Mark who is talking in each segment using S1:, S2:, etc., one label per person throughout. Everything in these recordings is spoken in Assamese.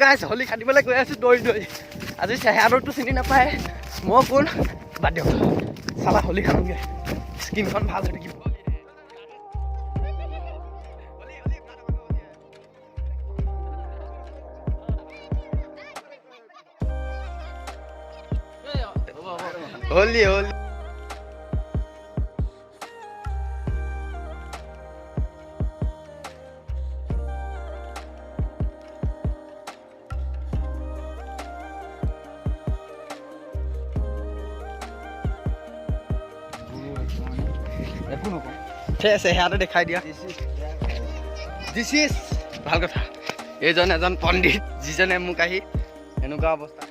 S1: গাইছ হলি খাটিবলৈ গৈ আছোঁ দৌৰি দৌৰি আজি চেহেৰাটোতো চিনি নাপায় মই কোন বাদ দিয়ক চালা হলি খাওঁগৈ স্কিনখন ভাল হৈ থাকিব হলি হলি ঠিক আছে সেয়াটো দেখাই দিয়া দিছ ইজ ভাল কথা এইজন এজন পণ্ডিত যিজনে মোক আহি এনেকুৱা অৱস্থা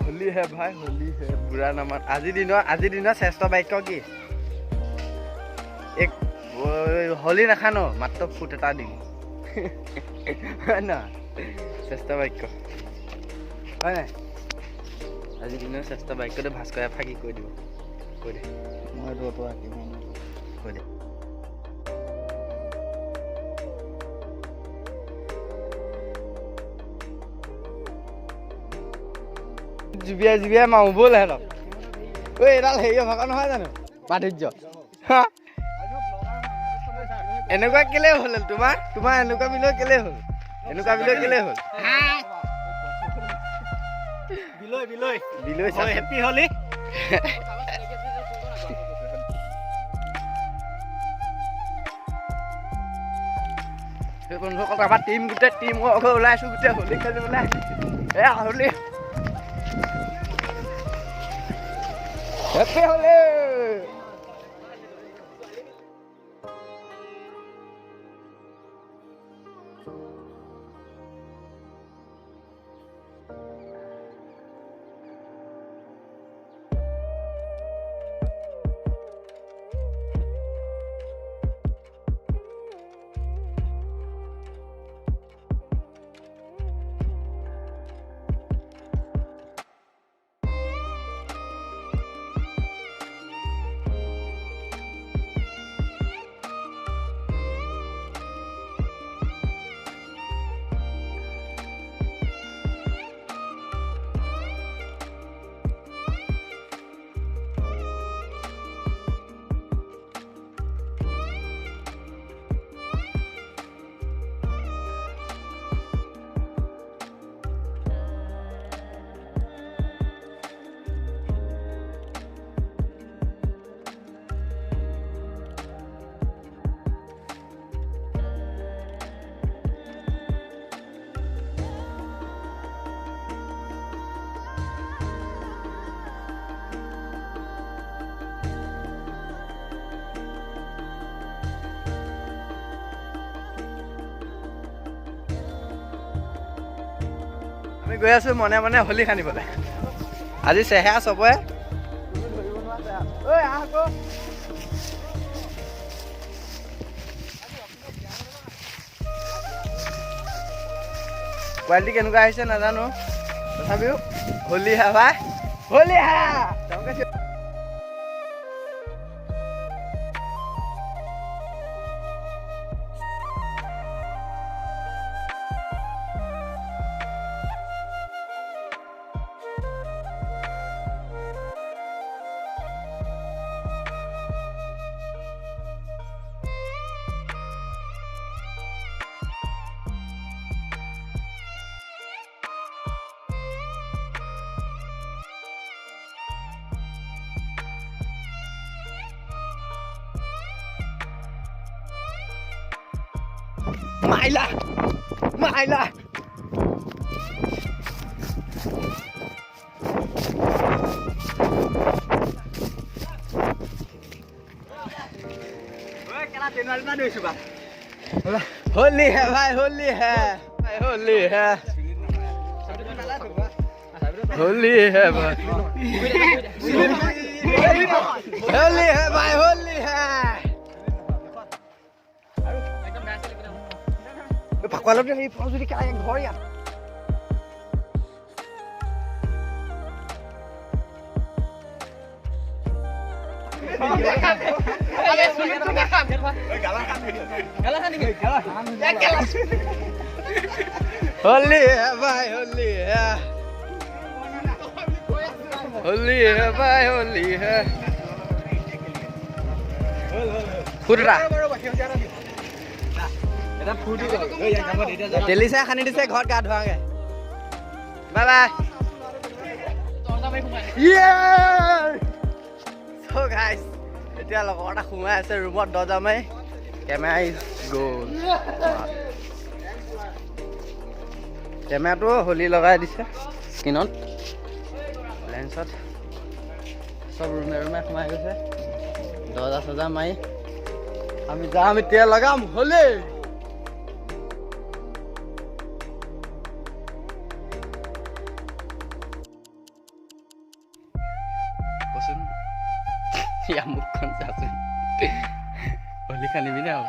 S1: হোলি হে ভাই হোলি হে বুঢ়া নামান আজিৰ দিনৰ শ্ৰেষ্ঠ বাক্য কি এক হোলি নাখানো মাত্ৰ ফুট এটা দিম হয় ন শ্ৰেষ্ঠ বাক্য হয় নাই আজিৰ দিনৰ শ্ৰেষ্ঠ বাক্যটো ভাস্কৰে ফাঁকি কৈ দিব কৈ দে মই ৰ'টো আঁকিম কৈ দে জুবিয়াই মাৰো ব'ল সিহঁতক ঐ এডাল হেৰিয় ভাষা নহয় জানো মাধুৰ্য এনেকুৱা কেলে হ'ল তোমাৰ এনেকুৱা বিলৈ কেলে হ'ল এনেকুৱা বিলৈ কেলে হ'ল বিলৈ হেপী হলি বন্ধুসকল আমাৰ গোটেই টিম ওলাইছোঁ গোটেই হোলী খেলিবলৈ এয়া হোলী হেপী হোলী আমি গৈ আছোঁ মনে মনে হোলী খানিবলৈ আজি চেহেৰা চবৰে ঐ আহ আকৌ কোৱালিটি কেনেকুৱা আহিছে নাজানো তথাপিও হোলী হা ভাই হোলী হা Mày là होली है भाई होली है होली है होली है भाई होली है भाई होली है Kalau dari Paus jadi kayak yang goyang. Galahkan ini. Holi है भाई होली है होली है भाई होली है ফুটৰা তেলি চাই খানি দিছে ঘৰত গা ধোৱাগে বাই বাই So guys, এতিয়া লগৰ এটা সোমাই আছে ৰুমত দৰ্জা মাৰি কেমেৰা ইজ গ'ল কেমেৰাটো হোলী লগাই দিছে স্ক্ৰীনত লেন্সত চব ৰুমে ৰুমে সোমাই গৈছে দৰ্জা চজা মাৰি আমি যাম এতিয়া লগাম হোলী কচোন ইয়া মুখখন চাচোন হোলী খানিবিনে আৰু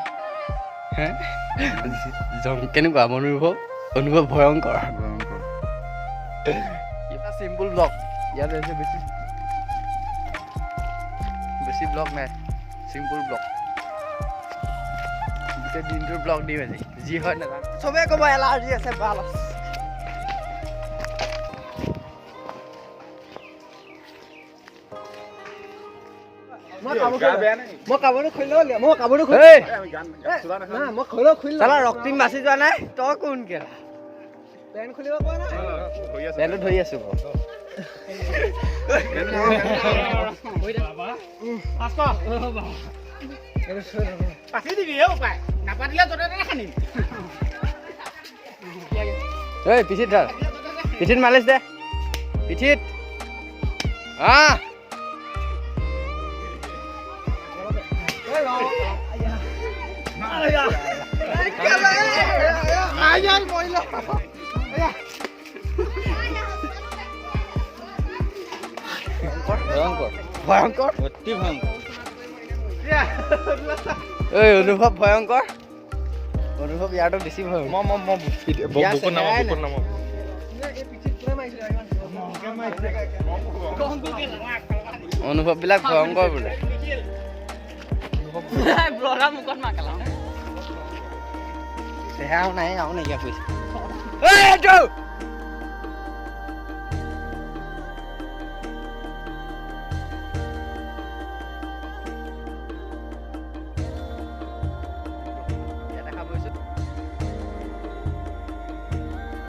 S1: হে কেনেকুৱা অনুভৱ ভয়ংকৰ এটা চিম্পুল ব্লগ ইয়াত হৈছে বেছি ব্লগ নাই চিম্পুল ব্লগ গোটেই দিনটোৰ ব্লগ দিম আজি যি হয় নাজানো চবেই ক'ব এলাৰ্জি আছে ভাল আছে ৰক্তিম বাচি যোৱা নাই তই কোন কেলা পেণ্টটো ধৰি আছো পিঠিত ধৰ পিঠিত মালিচ দে পিঠিত ভয়ংকৰ অতি ভয়ংকৰ অনুভৱ ভয়ংকৰ অনুভৱ ইয়াৰটো বেছি ভয়ংকৰ অনুভৱ বিলাক ভয়ংকৰ বোলে নাই আৰু নাইকিয়া কৈছে